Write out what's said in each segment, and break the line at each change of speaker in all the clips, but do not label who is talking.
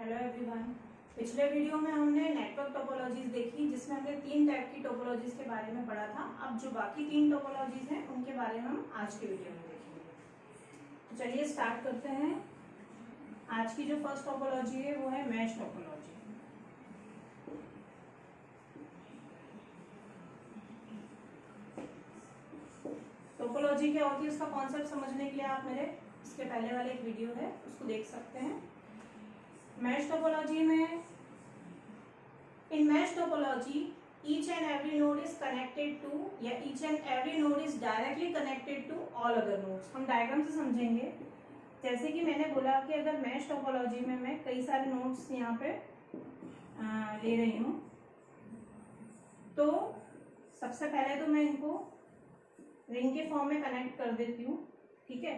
Hello everyone. पिछले video में हमने नेटवर्क टोपोलॉजीज देखी जिसमें हमने 3 टाइप की टोपोलॉजीज के बारे में पढ़ा था। अब जो बाकी 3 टोपोलॉजीज हैं उनके बारे में हम आज के वीडियो में देखेंगे। तो चलिए स्टार्ट करते हैं। आज की जो फर्स्ट टोपोलॉजी है वो है मैश टोपोलॉजी। टोपोलॉजी क्या होती है उसका कॉन्सेप्ट समझने के लिए आप मेरे इसके पहले वाले एक वीडियो है उसको देख सकते हैं। मैश टोपोलॉजी में in mesh topology each and every node is connected to या each and every node is directly connected to all other nodes। हम डायग्राम से समझेंगे। जैसे कि मैंने बोला कि अगर मैश टोपोलॉजी में मैं कई सारे नोड्स यहाँ पे ले रही हूँ तो सबसे पहले तो मैं इनको रिंग के फॉर्म में कनेक्ट कर देती हूँ, ठीक है।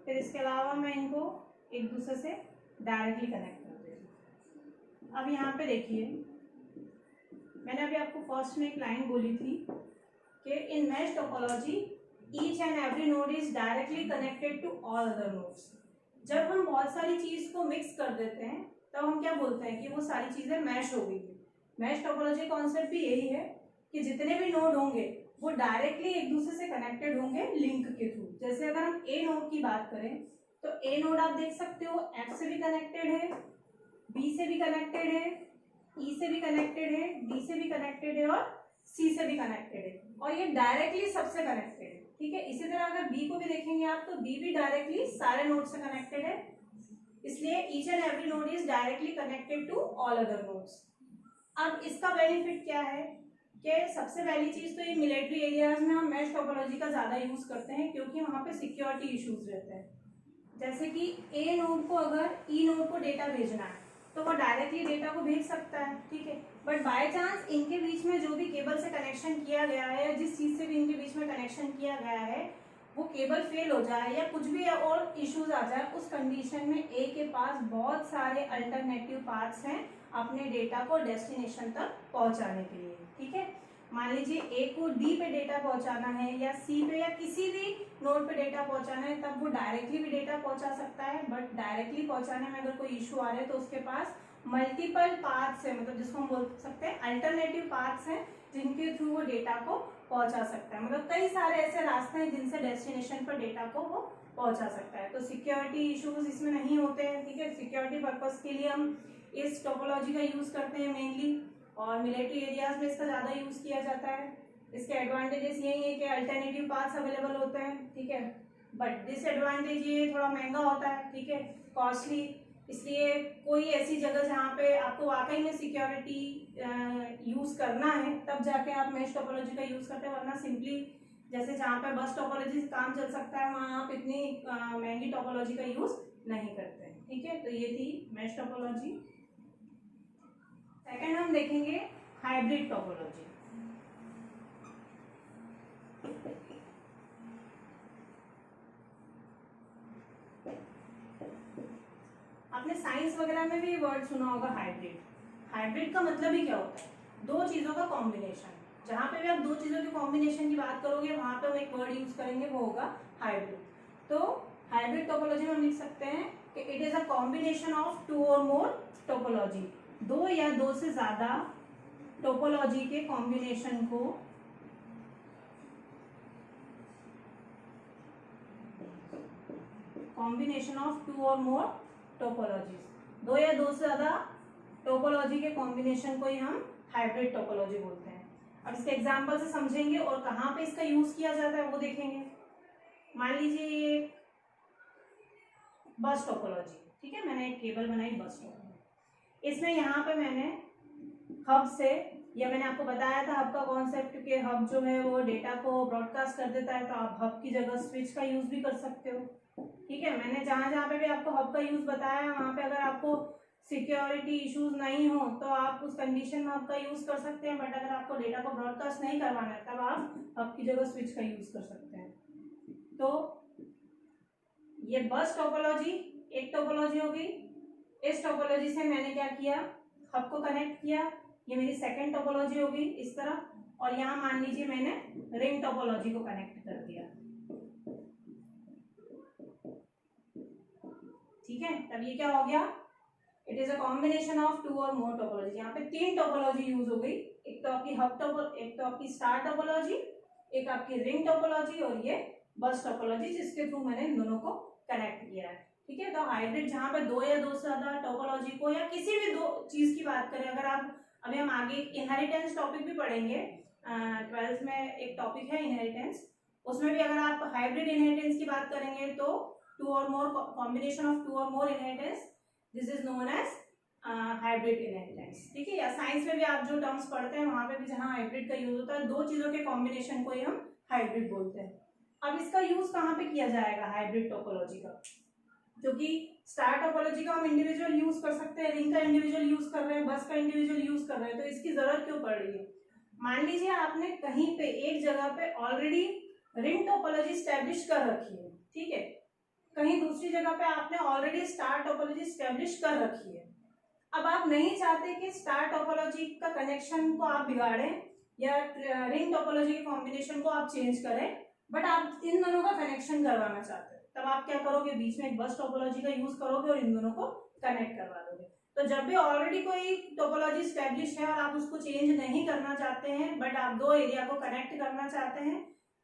फिर इसके अलावा मैं इनको एक दूसरे से डायरेक्टली कनेक्ट कर देती हूँ। अब यहाँ पे देखिए, मैंने अभी आपको फर्स्ट में एक लाइन बोली थी कि in mesh topology each and every node is directly connected to all other nodes. जब हम बहुत सारी चीज को मिक्स कर देते हैं तब हम क्या बोलते हैं कि वो सारी चीजें मैश हो गई है। मैश टोपोलॉजी कॉन्सेप्ट भी यही है कि जितने भी नोड होंगे वो डायरेक्टली एक दूसरे से कनेक्टेड होंगे लिंक के थ्रू। जैसे अगर हम ए नोड की बात करें तो ए नोड आप देख सकते हो एफ से भी कनेक्टेड है, बी से भी कनेक्टेड है, ई से भी कनेक्टेड है, डी से भी कनेक्टेड है और सी से भी कनेक्टेड है और ये डायरेक्टली सबसे कनेक्टेड है, ठीक है। इसी तरह अगर बी को भी देखेंगे आप तो बी भी डायरेक्टली सारे नोड से कनेक्टेड है, इसलिए each and every node is directly connected to all other nodes. अब इसका बेनिफिट क्या है कि सबसे पहली चीज तो ये मिलिट्री एरियाज में हम मैश टोपोलॉजी का ज्यादा यूज करते हैं क्योंकि वहां पे सिक्योरिटी इश्यूज रहते हैं। जैसे कि ए नोड को अगर ई नोड को डेटा भेजना है तो वो डायरेक्टली डेटा को भेज सकता है, ठीक है। बट बाय चांस इनके बीच में जो भी केबल से कनेक्शन किया गया है या जिस चीज से भी इनके बीच में कनेक्शन किया गया है वो केबल फेल हो जाए या कुछ भी और इश्यूज आ जाए, उस कंडीशन में ए के पास बहुत सारे अल्टरनेटिव पाथ्स हैं अपने डेटा को डेस्टिनेशन तक पहुंचाने के लिए, ठीक है। मान लीजिए ए को डी पे डेटा पहुंचाना है या सी पे या किसी भी नोड पे डेटा पहुंचाना है तब वो डायरेक्टली भी डेटा पहुंचा सकता है। बट डायरेक्टली पहुंचाने में अगर कोई इशू आ रहा है तो उसके पास मल्टीपल पाथ्स है, मतलब जिसको हम बोल सकते हैं अल्टरनेटिव पाथ्स हैं जिनके थ्रू वो डेटा को पहुंचा सकता है। मतलब कई सारे ऐसे रास्ते हैं जिनसे डेस्टिनेशन पर डेटा को वो पहुंचा सकता है। तो सिक्योरिटी इश्यूज इसमें नहीं होते हैं, ठीक है। सिक्योरिटी पर्पज के लिए हम इस टोपोलॉजी का यूज करते हैं मेनली और मिलिट्री एरियाज में इसका ज़्यादा यूज किया जाता है। इसके एडवांटेजेस यही है कि अल्टरनेटिव पाथ्स अवेलेबल होते हैं, ठीक है। बट डिसएडवांटेज ये थोड़ा महंगा होता है, ठीक है, कॉस्टली। इसलिए कोई ऐसी जगह जहाँ पे आपको वाकई में सिक्योरिटी यूज करना है तब जाके आप मैश टोपोलॉजी का यूज करते हैं, वरना सिंपली जैसे जहाँ पे बस टोपोलॉजी काम चल सकता है वहाँ आप इतनी महंगी टोपोलॉजी का यूज नहीं करते हैं, ठीक है। तो ये थी मैश टोपोलॉजी। सेकेंड हम देखेंगे हाइब्रिड टोपोलॉजी। आपने साइंस वगैरह में भी वर्ड सुना होगा हाइब्रिड। हाइब्रिड का मतलब ही क्या होता है? दो चीजों का कॉम्बिनेशन। जहां पे भी आप दो चीजों के कॉम्बिनेशन की बात करोगे वहां पे हम एक वर्ड यूज करेंगे, वो होगा हाइब्रिड। तो हाइब्रिड टोपोलॉजी में हम लिख सकते हैं कि it is a combination of two और मोर टोपोलॉजी। दो या दो से ज्यादा टोपोलॉजी के कॉम्बिनेशन को कॉम्बिनेशन ऑफ टू और मोर टोपोलॉजीज, दो या दो से ज्यादा टोपोलॉजी के कॉम्बिनेशन को ही हम हाइब्रिड टोपोलॉजी बोलते हैं। अब इसके एग्जांपल से समझेंगे और कहाँ पे इसका यूज किया जाता है वो देखेंगे। मान लीजिए ये बस टोपोलॉजी, ठीक है, मैंने एक केबल बनाई बस टोपोलॉजी। इसमें यहाँ पे मैंने हब से, या मैंने आपको बताया था हब का कॉन्सेप्ट कि हब जो है वो डेटा को ब्रॉडकास्ट कर देता है, तो आप हब की जगह स्विच का यूज भी कर सकते हो, ठीक है। मैंने जहाँ जहाँ पे भी आपको हब का यूज बताया वहाँ पे अगर आपको सिक्योरिटी इश्यूज नहीं हो तो आप उस कंडीशन में हब का यूज कर सकते हैं। बट अगर आपको डेटा को ब्रॉडकास्ट नहीं करवाना है तब आप हब की जगह स्विच का यूज कर सकते हैं। तो ये बस टोपोलॉजी एक टोपोलॉजी होगी। इस टोपोलॉजी से मैंने क्या किया, हब को कनेक्ट किया, ये मेरी सेकेंड टोपोलॉजी होगी इस तरह। और यहाँ मान लीजिए मैंने रिंग टोपोलॉजी को कनेक्ट कर दिया, ठीक है। तब ये क्या हो गया, it is a combination of two और मोर टोपोलॉजी। यहाँ पे 3 टोपोलॉजी यूज हो गई, एक तो आपकी एक तो आपकी स्टार टोपोलॉजी, एक आपकी रिंग टोपोलॉजी और ये बस टोपोलॉजी, जिसके थ्रू मैंने इन दोनों को कनेक्ट किया है। ठीक है, तो हाइब्रिड जहाँ पे 2 या 2 से ज्यादा टोपोलॉजी को या किसी भी 2 चीज की बात करें, अगर आप अभी हम आगे इनहेरिटेंस टॉपिक भी पढ़ेंगे, 12th में एक टॉपिक है इनहेरिटेंस, उसमें भी अगर आप हाइब्रिड इनहेरिटेंस की बात करेंगे तो टू और मोर कॉम्बिनेशन ऑफ टू और more inheritance, this is known as hybrid inheritance. ठीक है, या साइंस में भी आप जो टर्म्स पढ़ते हैं वहां पे भी जहाँ हाइब्रिड का यूज होता है, 2 चीजों के कॉम्बिनेशन को ही हम हाइब्रिड बोलते हैं। अब इसका यूज कहाँ पे किया जाएगा हाइब्रिड टोपोलॉजी का, क्योंकि स्टार टोपोलॉजी का हम इंडिविजुअल यूज कर सकते हैं, रिंग का इंडिविजुअल यूज कर रहे हैं, बस का इंडिविजुअल यूज कर रहे हैं, तो इसकी जरूरत क्यों पड़ रही है। मान लीजिए आपने कहीं पे एक जगह पे ऑलरेडी रिंग टोपोलॉजी स्टैब्लिश कर रखी है, ठीक है, कहीं दूसरी जगह पे आपने ऑलरेडी स्टार टोपोलॉजी स्टैब्लिश कर रखी है। अब आप नहीं चाहते कि स्टार टोपोलॉजी का कनेक्शन को आप बिगाड़ें या रिंग टोपोलॉजी के कॉम्बिनेशन को आप चेंज करें, बट आप इन दोनों का कनेक्शन करवाना चाहते हैं, तब आप क्या करोगे, बीच में एक बस टोपोलॉजी का यूज करोगे और इन दोनों को कनेक्ट करवा दोगे। तो जब भी ऑलरेडी कोई टोपोलॉजी स्टैब्लिश है और आप उसको चेंज नहीं करना चाहते हैं, बट आप 2 एरिया को कनेक्ट करना चाहते हैं,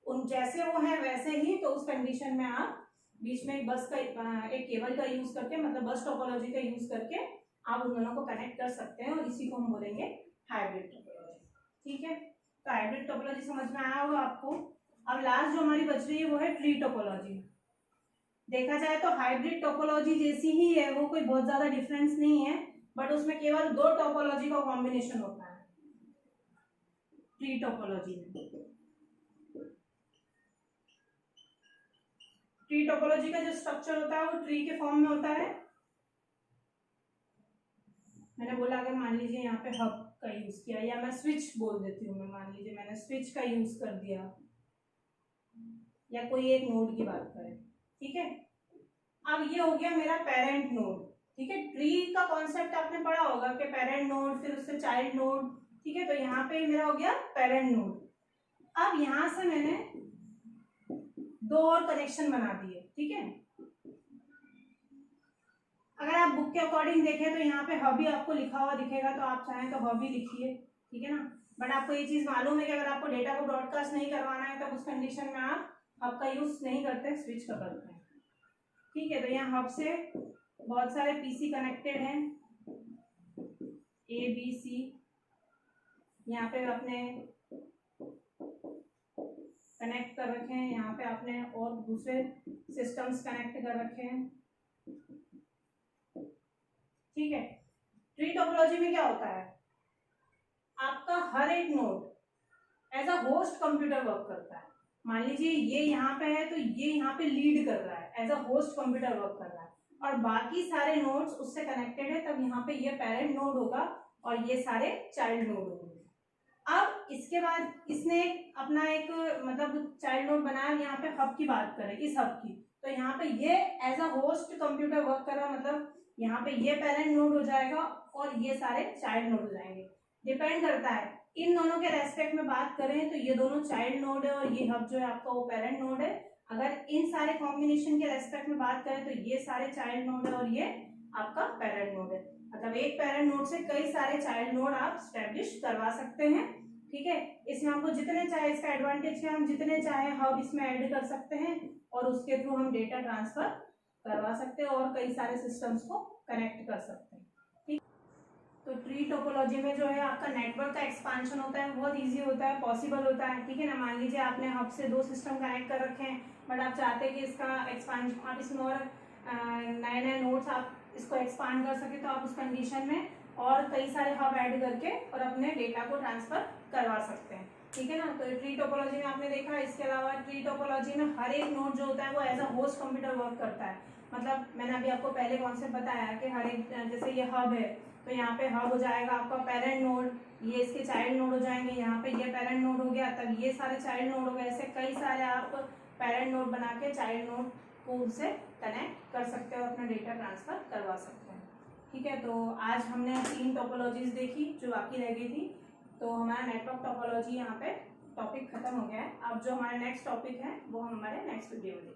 उन जैसे वो है वैसे ही, तो उस कंडीशन में आप बीच में एक बस का एक केबल का यूज करके, मतलब बस टोपोलॉजी का यूज करके आप उन दोनों को कनेक्ट कर सकते हैं, और इसी को हम बोलेंगे हाइब्रिड टोपोलॉजी। ठीक है, तो हाइब्रिड टोपोलॉजी समझ में आया होगा आपको। अब लास्ट जो हमारी बच रही है वो है ट्री टोपोलॉजी। देखा जाए तो हाइब्रिड टोपोलॉजी जैसी ही है, वो कोई बहुत ज्यादा डिफरेंस नहीं है, बट उसमें केवल 2 टोपोलॉजी का कॉम्बिनेशन होता है ट्री टोपोलॉजी में। ट्री टोपोलॉजी का जो स्ट्रक्चर होता है वो ट्री के फॉर्म में होता है। मैंने बोला अगर मान लीजिए यहाँ पे हब का यूज किया, या मैं स्विच बोल देती हूँ, मैं मान लीजिए मैंने स्विच का यूज कर दिया, या कोई एक नोड की बात करें, ठीक है। अब ये हो गया मेरा पेरेंट नोड, ठीक है। ट्री का कॉन्सेप्ट आपने पढ़ा होगा कि पेरेंट नोड, फिर उससे चाइल्ड नोड, ठीक है। तो यहाँ पे मेरा हो गया पेरेंट नोड। अब यहाँ से मैंने 2 और कनेक्शन बना दिए, ठीक है। अगर आप बुक के अकॉर्डिंग देखें तो यहाँ पे हब ही आपको लिखा हुआ दिखेगा, तो आप चाहें तो हब ही लिखिए, ठीक है ना। बट आपको ये चीज मालूम है कि अगर आपको डेटा को ब्रॉडकास्ट नहीं करवाना है तो उस कंडीशन में आप हब का यूज नहीं करते, स्विच का करते हैं, ठीक है। तो यहाँ हब से बहुत सारे पीसी कनेक्टेड हैं, ए बी सी, यहाँ पे आपने कनेक्ट कर रखे हैं, यहाँ पे आपने और दूसरे सिस्टम्स कनेक्ट कर रखे हैं, ठीक है। ट्री टोपोलॉजी में क्या होता है, आपका हर एक node as a host computer work करता है। मान लीजिए ये यहाँ पे है तो ये यहाँ पे लीड कर रहा है, as a host computer work कर रहा है, और बाकी सारे नोड्स उससे कनेक्टेड है, तब यहाँ पे ये पेरेंट नोड होगा और ये सारे चाइल्ड नोड होंगे। अब इसके बाद इसने अपना एक मतलब चाइल्ड नोड बनाया, यहाँ पे हब की बात करें, इस हब की, तो यहाँ पे ये as a host computer work कर रहा, मतलब यहाँ पे ये पेरेंट नोड हो जाएगा और ये सारे चाइल्ड नोड हो जाएंगे। डिपेंड करता है, इन दोनों के रेस्पेक्ट में बात करें तो ये दोनों चाइल्ड नोड है और ये हब जो है आपका वो पेरेंट नोड है। अगर इन सारे कॉम्बिनेशन के रेस्पेक्ट में बात करें तो ये सारे चाइल्ड नोड है और ये आपका पेरेंट नोड है। मतलब एक पेरेंट नोड से कई सारे चाइल्ड नोड आप स्टैब्लिश करवा सकते हैं, ठीक है। इसमें आपको जितने चाहे, इसका एडवांटेज है, हम जितने चाहे हब इसमें ऐड कर सकते हैं और उसके थ्रू हम डेटा ट्रांसफर करवा सकते हैं और कई सारे सिस्टम्स को कनेक्ट कर सकते हैं, ठीक। तो ट्री टोपोलॉजी में जो है आपका नेटवर्क का एक्सपांशन होता है, बहुत इजी होता है, पॉसिबल होता है, ठीक है ना। मान लीजिए आपने हब से 2 सिस्टम कनेक्ट कर रखे हैं, बट आप चाहते हैं कि इसका एक्सपांशन, आप इसमें और नए नए नोड्स आप इसको एक्सपांड कर सके, तो आप उस कंडीशन में और कई सारे हब ऐड करके और अपने डेटा को ट्रांसफर करवा सकते हैं, ठीक है ना। तो ट्री टोपोलॉजी में आपने देखा, इसके अलावा ट्री टोपोलॉजी में हर एक नोड जो होता है वो as a host computer work करता है। मतलब मैंने अभी आपको पहले कॉन्सेप्ट बताया कि हर एक, जैसे ये हब है तो यहाँ पे हब हो जाएगा आपका पेरेंट नोड, ये इसके चाइल्ड नोड हो जाएंगे, यहाँ पे ये पेरेंट नोड हो गया, तब ये सारे चाइल्ड नोड हो गए। ऐसे कई सारे आप पेरेंट नोड बना के चाइल्ड नोड को उनसे कनेक्ट कर सकते हो, अपना डेटा ट्रांसफर करवा सकते हैं, ठीक है। तो आज हमने 3 टोपोलॉजीज देखी जो बाकी रह गई थी। तो हमारा नेटवर्क टोपोलॉजी यहाँ पे टॉपिक खत्म हो गया है। अब जो हमारा नेक्स्ट टॉपिक है वो हम हमारे नेक्स्ट वीडियो में